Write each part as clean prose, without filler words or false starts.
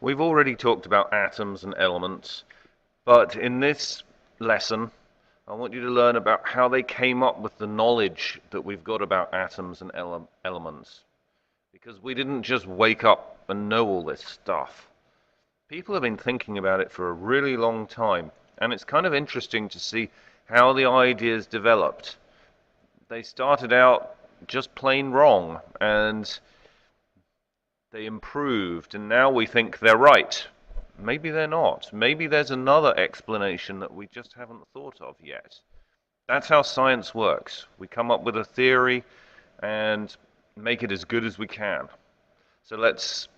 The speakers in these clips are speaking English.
We've already talked about atoms and elements, but in this lesson, I want you to learn about how they came up with the knowledge that we've got about atoms and elements. Because we didn't just wake up and know all this stuff. People have been thinking about it for a really long time, and it's kind of interesting to see how the ideas developed. They started out just plain wrong, and they improved, and now we think they're right. Maybe they're not. Maybe there's another explanation that we just haven't thought of yet. That's how science works. We come up with a theory and make it as good as we can. So let's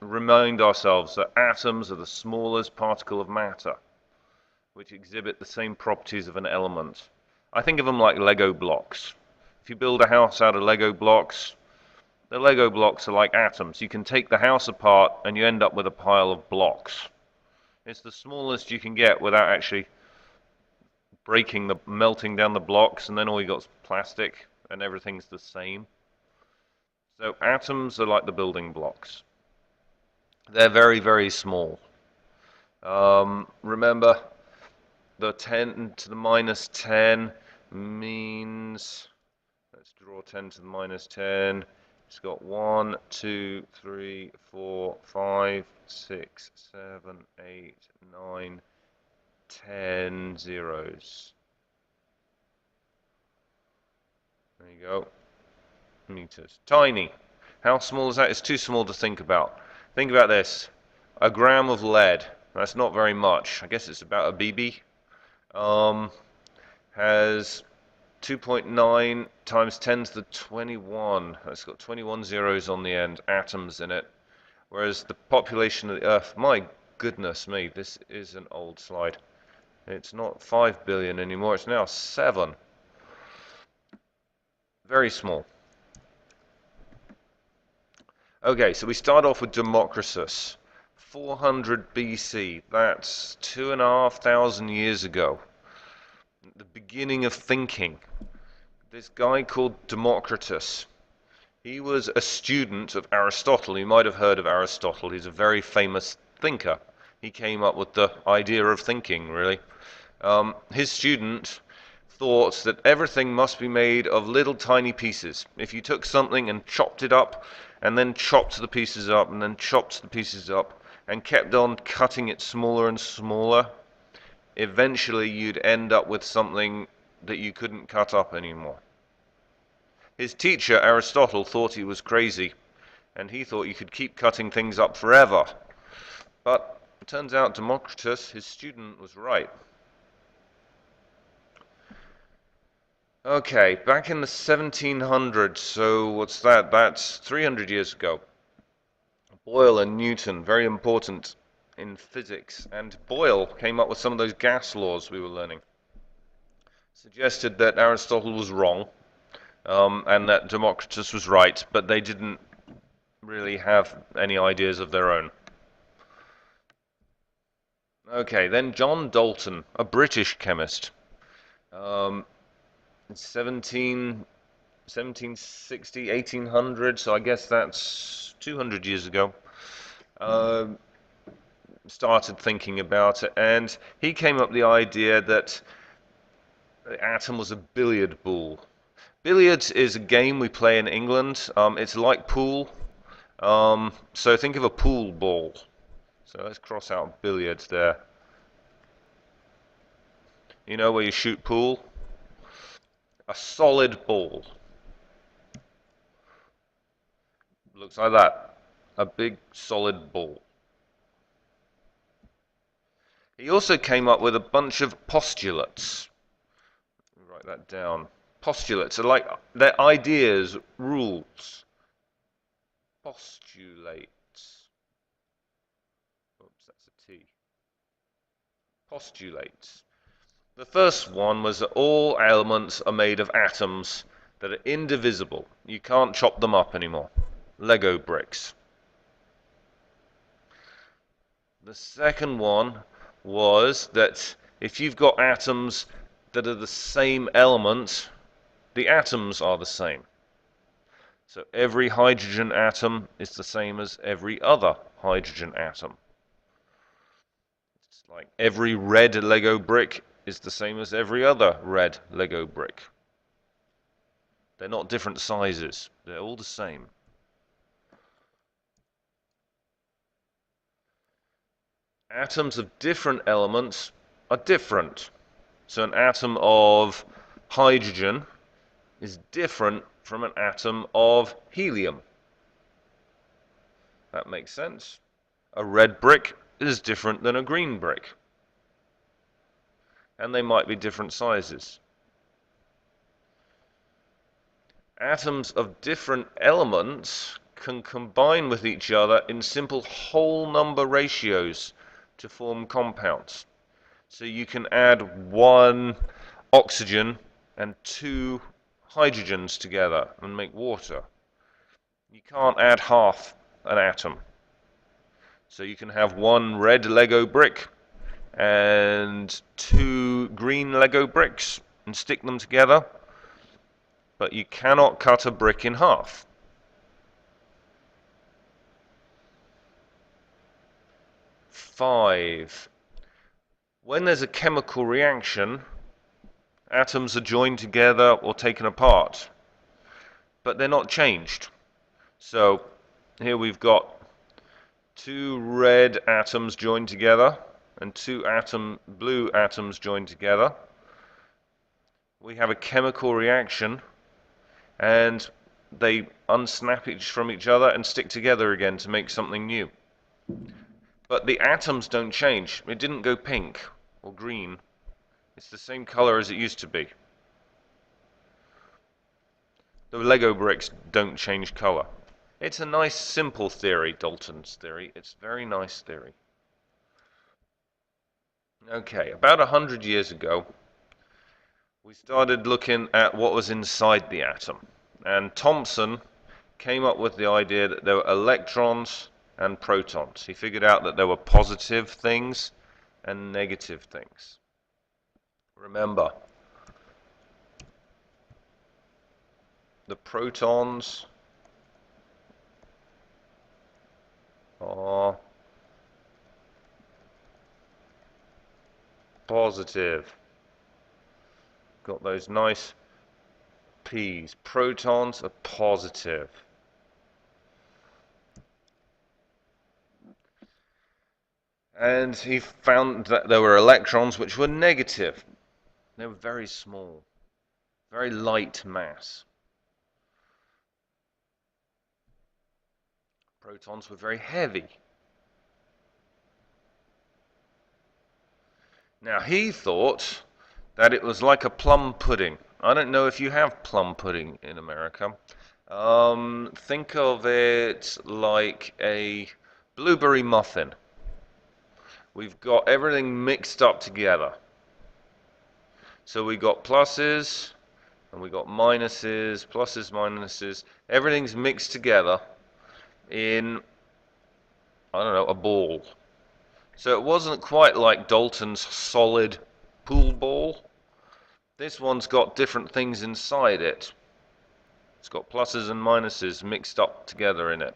remind ourselves that atoms are the smallest particle of matter, which exhibit the same properties of an element. I think of them like Lego blocks. If you build a house out of Lego blocks, the Lego blocks are like atoms. You can take the house apart and you end up with a pile of blocks. It's the smallest you can get without actually melting down the blocks, and then all you got is plastic and everything's the same. So atoms are like the building blocks. They're very, very small. Remember, the 10 to the minus 10 means, let's draw 10 to the minus 10. It's got 1, 2, 3, 4, 5, 6, 7, 8, 9, 10 zeros. There you go. Meters. Tiny. How small is that? It's too small to think about. Think about this. A gram of lead. That's not very much. I guess it's about a BB. Has 2.9 times 10 to the 21. It's got 21 zeros on the end, atoms in it. Whereas the population of the Earth, my goodness me, this is an old slide. It's not 5 billion anymore, it's now 7. Very small. Okay, so we start off with Democritus. 400 BC, that's 2,500 years ago. The beginning of thinking. This guy called Democritus, he was a student of Aristotle. You might have heard of Aristotle. He's a very famous thinker. He came up with the idea of thinking, really. His student thought that everything must be made of little tiny pieces. If you took something and chopped it up, and then chopped the pieces up, and then chopped the pieces up, and kept on cutting it smaller and smaller, eventually you'd end up with something that you couldn't cut up anymore. His teacher, Aristotle, thought he was crazy, and he thought you could keep cutting things up forever. But it turns out Democritus, his student, was right. Okay, back in the 1700s, so what's that? That's 300 years ago. Boyle and Newton, very important in physics, and Boyle came up with some of those gas laws we were learning. Suggested that Aristotle was wrong, and that Democritus was right, but they didn't really have any ideas of their own. Okay, then John Dalton, a British chemist. 1760, 1800, so I guess that's 200 years ago. Started thinking about it, and he came up with the idea that the atom was a billiard ball. Billiards is a game we play in England. It's like pool. So think of a pool ball. So let's cross out billiards there. You know where you shoot pool? A solid ball. Looks like that. A big solid ball. He also came up with a bunch of postulates. Write that down. Postulates are like they're ideas, rules. Postulates. Oops, that's a T. Postulates. The first one was that all elements are made of atoms that are indivisible. You can't chop them up anymore. Lego bricks. The second one was that if you've got atoms that are the same element, the atoms are the same. So every hydrogen atom is the same as every other hydrogen atom. It's like every red Lego brick is the same as every other red Lego brick. They're not different sizes. They're all the same. Atoms of different elements are different. So an atom of hydrogen is different from an atom of helium. That makes sense. A red brick is different than a green brick. And they might be different sizes. Atoms of different elements can combine with each other in simple whole number ratios to form compounds. So you can add one oxygen and two hydrogens together and make water. You can't add half an atom. So you can have one red Lego brick and two green Lego bricks and stick them together, but you cannot cut a brick in half. Five. When there's a chemical reaction, atoms are joined together or taken apart, but they're not changed. So here we've got two red atoms joined together and two blue atoms joined together. We have a chemical reaction and they unsnap from each other and stick together again to make something new. But the atoms don't change. It didn't go pink or green. It's the same color as it used to be. The Lego bricks don't change color. It's a nice simple theory, Dalton's theory. It's a very nice theory. Okay, about 100 years ago, we started looking at what was inside the atom. And Thomson came up with the idea that there were electrons and protons. He figured out that there were positive things and negative things. Remember, the protons are positive. Got those nice P's. Protons are positive. And he found that there were electrons which were negative. They were very small, very light mass. Protons were very heavy. Now he thought that it was like a plum pudding. I don't know if you have plum pudding in America. Think of it like a blueberry muffin. We've got everything mixed up together. So we got pluses and we got minuses, pluses, minuses. Everything's mixed together in, I don't know, a ball. So it wasn't quite like Dalton's solid pool ball. This one's got different things inside it. It's got pluses and minuses mixed up together in it.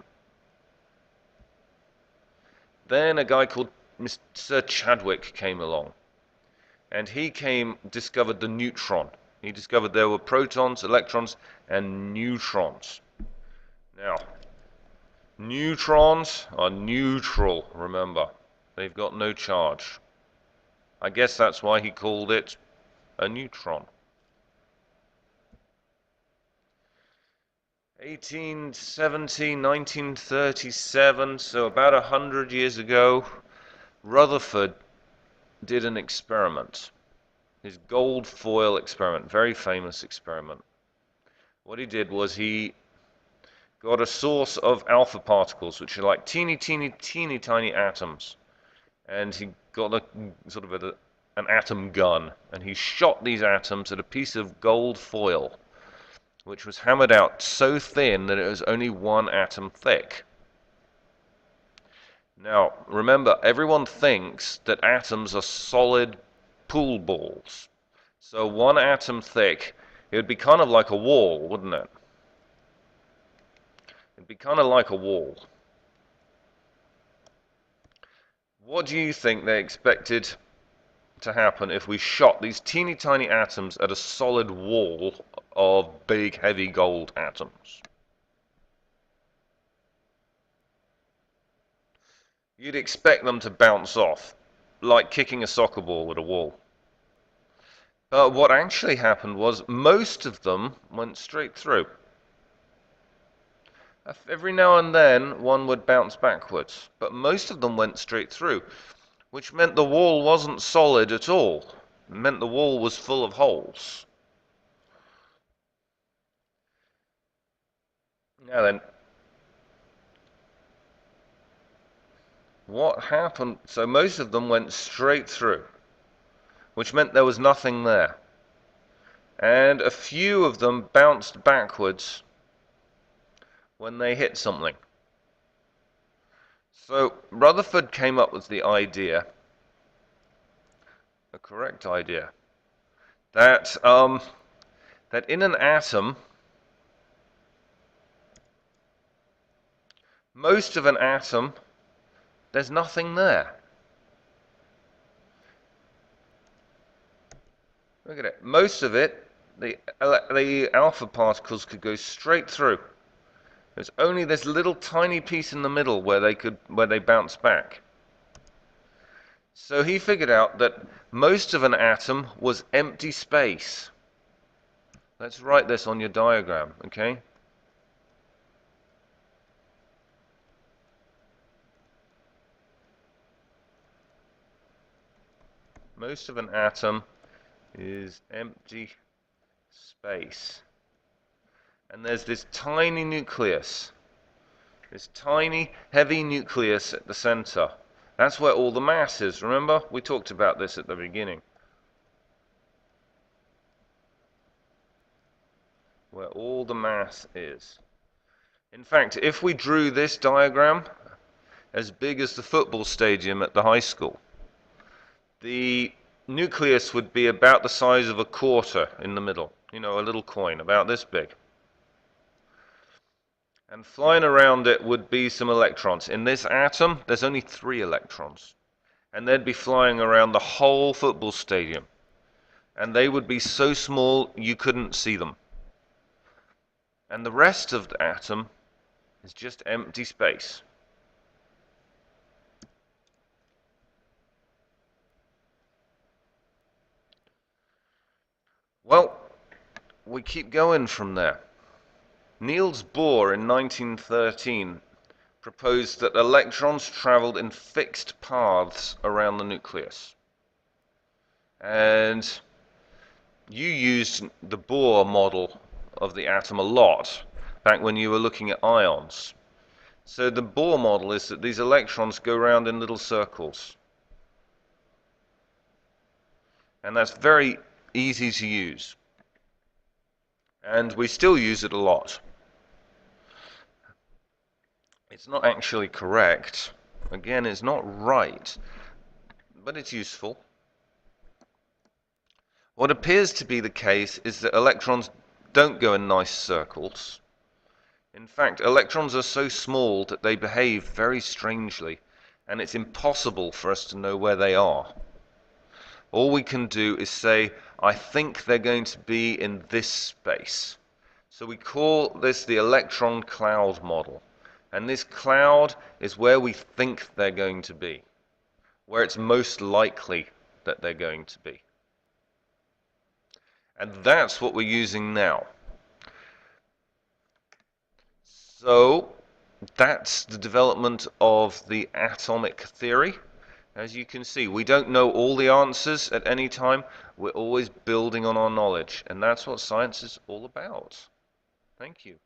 Then a guy called Mr. Chadwick came along, and he discovered the neutron. He discovered there were protons, electrons, and neutrons. Now, neutrons are neutral, remember. They've got no charge. I guess that's why he called it a neutron. 1870, 1937, so about 100 years ago, Rutherford did an experiment. His gold foil experiment, very famous experiment. What he did was he got a source of alpha particles, which are like teeny tiny atoms. And he got an atom gun, and he shot these atoms at a piece of gold foil, which was hammered out so thin that it was only one atom thick. Now, remember, everyone thinks that atoms are solid pool balls. So one atom thick, it would be kind of like a wall, wouldn't it? It'd be kind of like a wall. What do you think they expected to happen if we shot these teeny tiny atoms at a solid wall of big heavy gold atoms? You'd expect them to bounce off, like kicking a soccer ball at a wall. But what actually happened was most of them went straight through. Every now and then one would bounce backwards, but most of them went straight through, which meant the wall wasn't solid at all. It meant the wall was full of holes. Now then, what happened? So most of them went straight through, which meant there was nothing there. And a few of them bounced backwards when they hit something. So Rutherford came up with the idea, a correct idea, that that in an atom, most of an atom, there's nothing there. Look at it. Most of it, the alpha particles could go straight through. There's only this little tiny piece in the middle where they bounce back. So he figured out that most of an atom was empty space. Let's write this on your diagram, okay? Most of an atom is empty space. And there's this tiny nucleus, this tiny, heavy nucleus at the center. That's where all the mass is, remember? We talked about this at the beginning. Where all the mass is. In fact, if we drew this diagram as big as the football stadium at the high school, the nucleus would be about the size of a quarter in the middle. You know, a little coin, about this big. And flying around it would be some electrons. In this atom, there's only 3 electrons. And they'd be flying around the whole football stadium. And they would be so small you couldn't see them. And the rest of the atom is just empty space. Well, we keep going from there. Niels Bohr in 1913 proposed that electrons traveled in fixed paths around the nucleus. And you used the Bohr model of the atom a lot back when you were looking at ions. So the Bohr model is that these electrons go around in little circles. And that's very easy to use. And we still use it a lot. It's not actually correct. Again, it's not right, but it's useful. What appears to be the case is that electrons don't go in nice circles. In fact, electrons are so small that they behave very strangely, and it's impossible for us to know where they are. All we can do is say, I think they're going to be in this space. So we call this the Electron Cloud model. And this cloud is where we think they're going to be, where it's most likely that they're going to be. And that's what we're using now. So that's the development of the atomic theory. As you can see, we don't know all the answers at any time. We're always building on our knowledge, and that's what science is all about. Thank you.